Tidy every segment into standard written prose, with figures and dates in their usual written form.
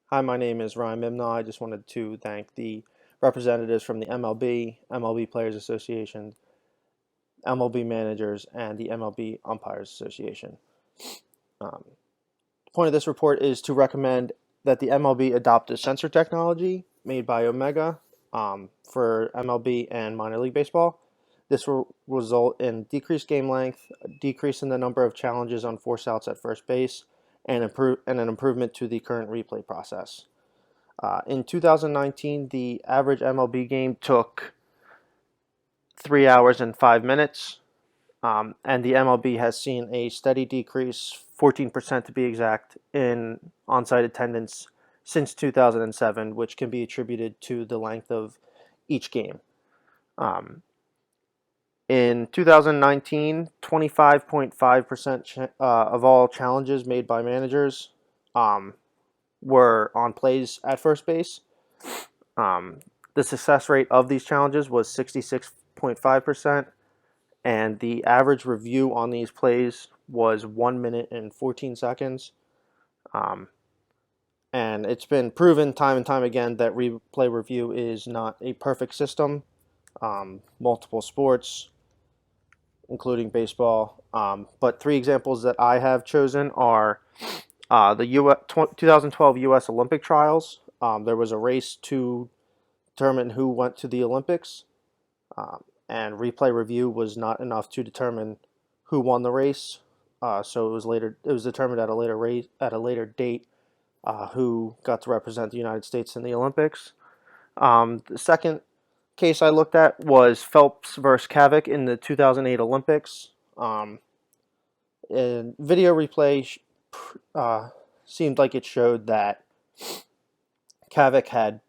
Hi, my name is Ryan Mimna. I just wanted to thank the representatives from the MLB, MLB Players Association, MLB managers, and the MLB Umpires Association. The point of this report is to recommend that the MLB adopt a sensor technology made by Omega for MLB and minor league baseball. This will result in decreased game length, a decrease in the number of challenges on force outs at first base, and an improvement to the current replay process. In 2019, the average MLB game took 3 hours and 5 minutes, and the MLB has seen a steady decrease, 14% to be exact, in on-site attendance since 2007, which can be attributed to the length of each game. In 2019, 25.5% of all challenges made by managers were on plays at first base. The success rate of these challenges was 66.5%, and the average review on these plays was 1 minute and 14 seconds. And it's been proven time and time again that replay review is not a perfect system. Multiple sports, including baseball. But three examples that I have chosen are the 2012 U.S. Olympic trials. There was a race to determine who went to the Olympics, and replay review was not enough to determine who won the race. So it was determined at a later date who got to represent the United States in the Olympics. The second case I looked at was Phelps versus Kavik in the 2008 Olympics. And video replay seemed like it showed that Kavik had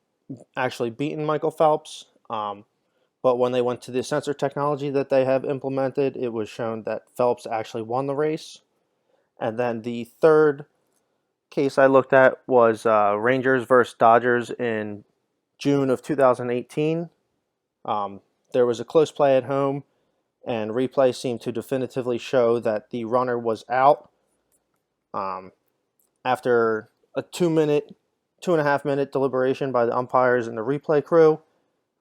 actually beaten Michael Phelps, but when they went to the sensor technology that they have implemented, it was shown that Phelps actually won the race. And then the third case I looked at was Rangers versus Dodgers in June of 2018. There was a close play at home, and replay seemed to definitively show that the runner was out. After a 2.5 minute deliberation by the umpires and the replay crew,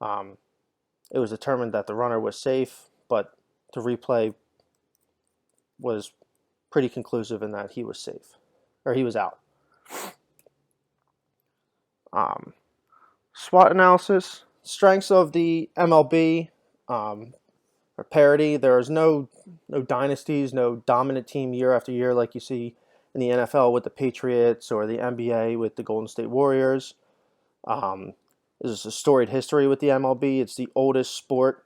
it was determined that the runner was safe, but the replay was pretty conclusive in that he was safe, or he was out. SWOT analysis. Strengths of the MLB are parity. There is no dynasties, no dominant team year after year like you see in the NFL with the Patriots or the NBA with the Golden State Warriors. There's a storied history with the MLB. It's the oldest sport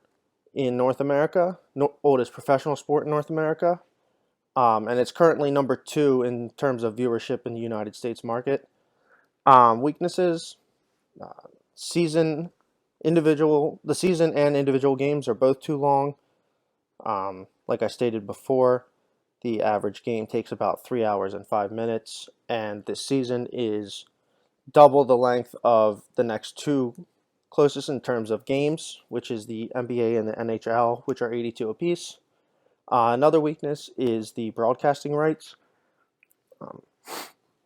in North America, oldest professional sport in North America, and it's currently number 2 in terms of viewership in the United States market. Weaknesses: the season and individual games are both too long. Like I stated before, the average game takes about 3 hours and 5 minutes, and this season is double the length of the next two closest in terms of games, which is the NBA and the NHL, which are 82 apiece. Another weakness is the broadcasting rights.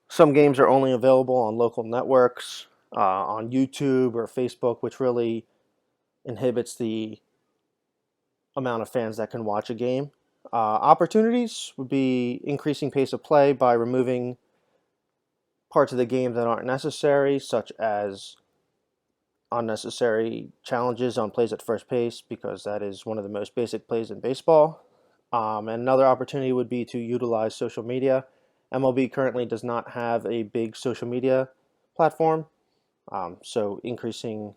Some games are only available on local networks, on YouTube or Facebook, which really inhibits the amount of fans that can watch a game. Opportunities would be increasing pace of play by removing parts of the game that aren't necessary, such as unnecessary challenges on plays at first base, because that is one of the most basic plays in baseball. And another opportunity would be to utilize social media. MLB currently does not have a big social media platform, so increasing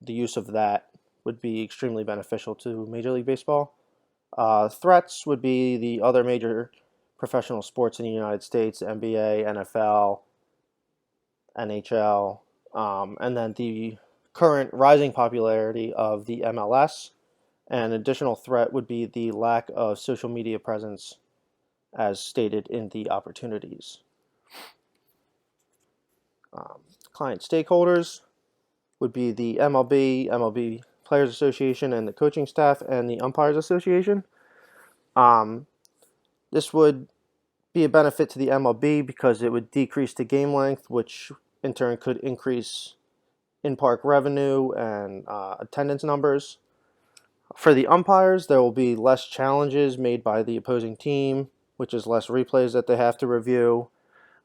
the use of that would be extremely beneficial to Major League Baseball. Threats would be the other major professional sports in the United States: NBA, NFL, NHL, and then the current rising popularity of the MLS. An additional threat would be the lack of social media presence, as stated in the opportunities. Client stakeholders would be the MLB, MLB Players Association, and the coaching staff, and the Umpires Association. This would be a benefit to the MLB because it would decrease the game length, which in turn could increase in-park revenue and attendance numbers. For the umpires, there will be less challenges made by the opposing team, which is less replays that they have to review.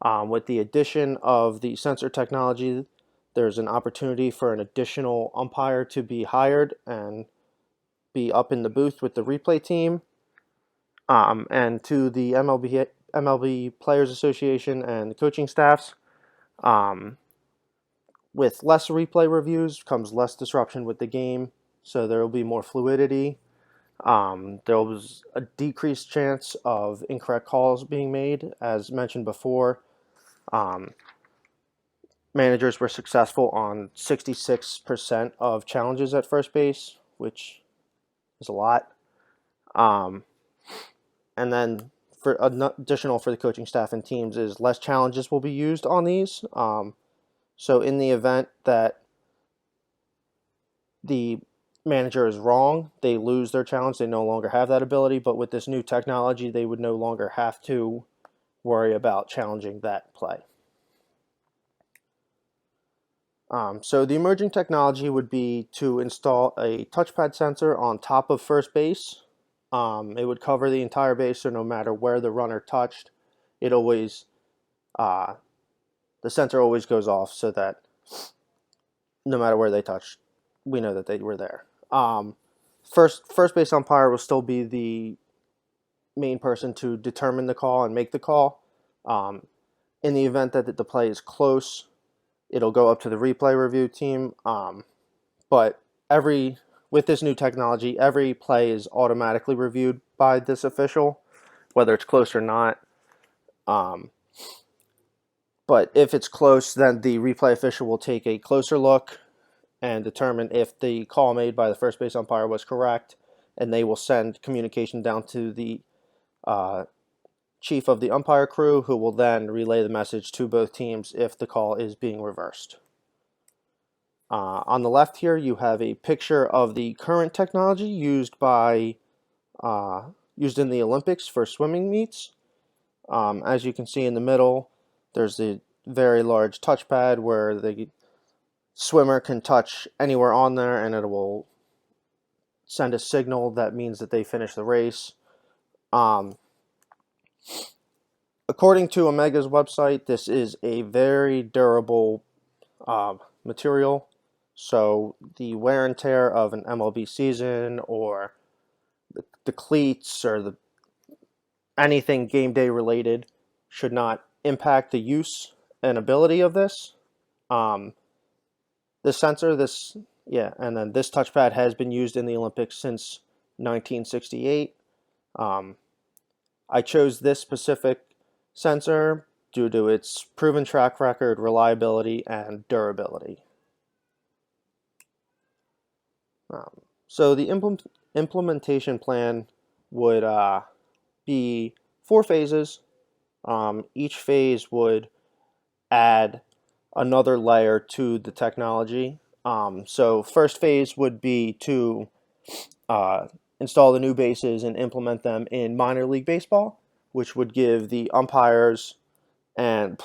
With the addition of the sensor technology, there's an opportunity for an additional umpire to be hired and be up in the booth with the replay team. And to the MLB Players Association and the coaching staffs, with less replay reviews comes less disruption with the game, so there will be more fluidity. There was a decreased chance of incorrect calls being made. As mentioned before, managers were successful on 66% of challenges at first base, which is a lot. And then for additional for the coaching staff and teams is less challenges will be used on these. So in the event that the manager is wrong, they lose their challenge. They no longer have that ability. But with this new technology, they would no longer have to worry about challenging that play. So the emerging technology would be to install a touchpad sensor on top of first base. It would cover the entire base, so no matter where the runner touched, it always the sensor always goes off, so that no matter where they touched, we know that they were there. First base umpire will still be the main person to determine the call and make the call. In the event that the play is close, it'll go up to the replay review team. But with this new technology, every play is automatically reviewed by this official, whether it's close or not. But if it's close, then the replay official will take a closer look and determine if the call made by the first base umpire was correct, and they will send communication down to the chief of the umpire crew, who will then relay the message to both teams if the call is being reversed. On the left here, you have a picture of the current technology used in the Olympics for swimming meets. As you can see in the middle, there's a very large touchpad where the swimmer can touch anywhere on there, and it will send a signal that means that they finished the race. According to Omega's website, this is a very durable material. So the wear and tear of an MLB season, or the cleats, or anything game day related, should not impact the use and ability of this. This sensor, and then this touchpad has been used in the Olympics since 1968. I chose this specific sensor due to its proven track record, reliability, and durability. So the implementation plan would be 4 phases. Each phase would add another layer to the technology. So first phase would be to install the new bases and implement them in minor league baseball, which would give the umpires and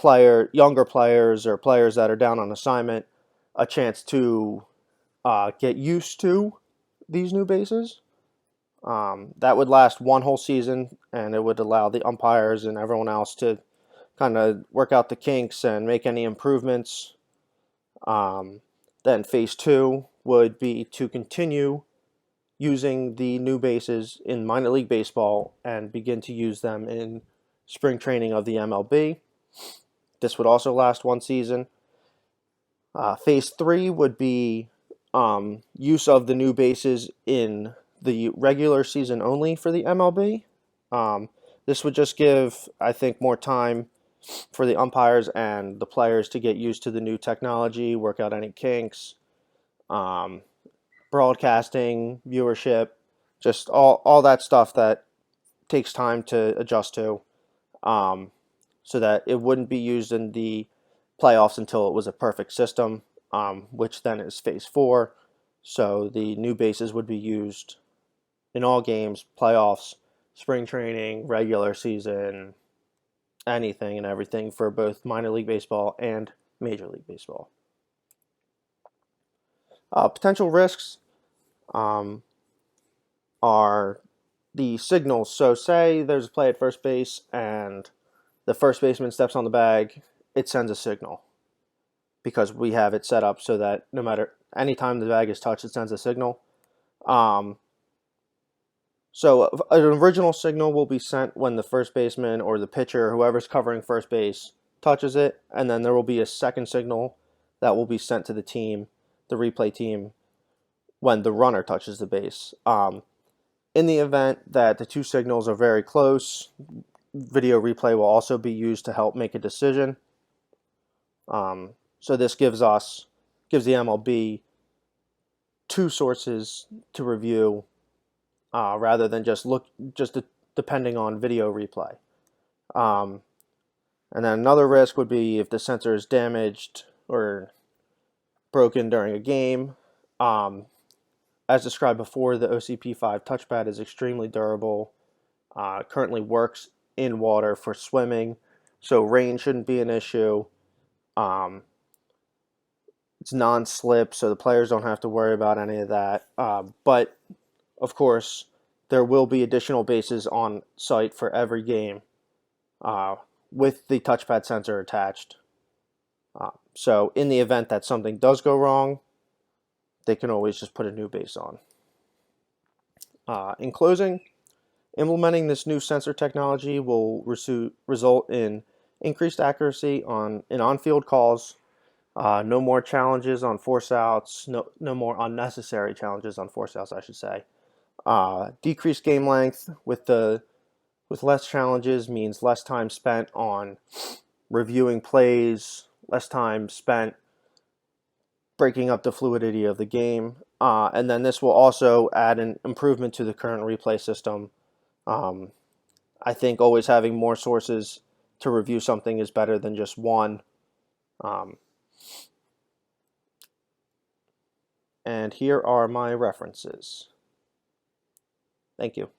younger players or players that are down on assignment a chance to get used to these new bases. That would last one whole season, and it would allow the umpires and everyone else to kind of work out the kinks and make any improvements. Then phase 2 would be to continue using the new bases in minor league baseball and begin to use them in spring training of the MLB. This would also last one season. Phase 3 would be use of the new bases in the regular season only for the MLB. This would just give, I think, more time for the umpires and the players to get used to the new technology, work out any kinks, broadcasting, viewership, just all that stuff that takes time to adjust to, so that it wouldn't be used in the playoffs until it was a perfect system, which then is phase 4. So the new bases would be used in all games, playoffs, spring training, regular season, anything and everything for both minor league baseball and Major League Baseball. Potential risks are the signals. So say there's a play at first base and the first baseman steps on the bag, it sends a signal because we have it set up so that no matter any time the bag is touched, it sends a signal. So an original signal will be sent when the first baseman or the pitcher, whoever's covering first base, touches it, and then there will be a second signal that will be sent to the team, the replay team, when the runner touches the base. In the event that the two signals are very close, video replay will also be used to help make a decision. So this gives the MLB two sources to review rather than just depending on video replay. And then another risk would be if the sensor is damaged or broken during a game. As described before, the OCP5 touchpad is extremely durable, currently works in water for swimming, so rain shouldn't be an issue. It's non-slip, so the players don't have to worry about any of that. But, of course, there will be additional bases on site for every game with the touchpad sensor attached. So in the event that something does go wrong, they can always just put a new base on. In closing, implementing this new sensor technology will result in increased accuracy in on-field calls, no more challenges on force outs, no more unnecessary challenges on force outs, I should say. Decreased game length with less challenges means less time spent on reviewing plays, less time spent breaking up the fluidity of the game. And then this will also add an improvement to the current replay system. I think always having more sources to review something is better than just one. And here are my references. Thank you.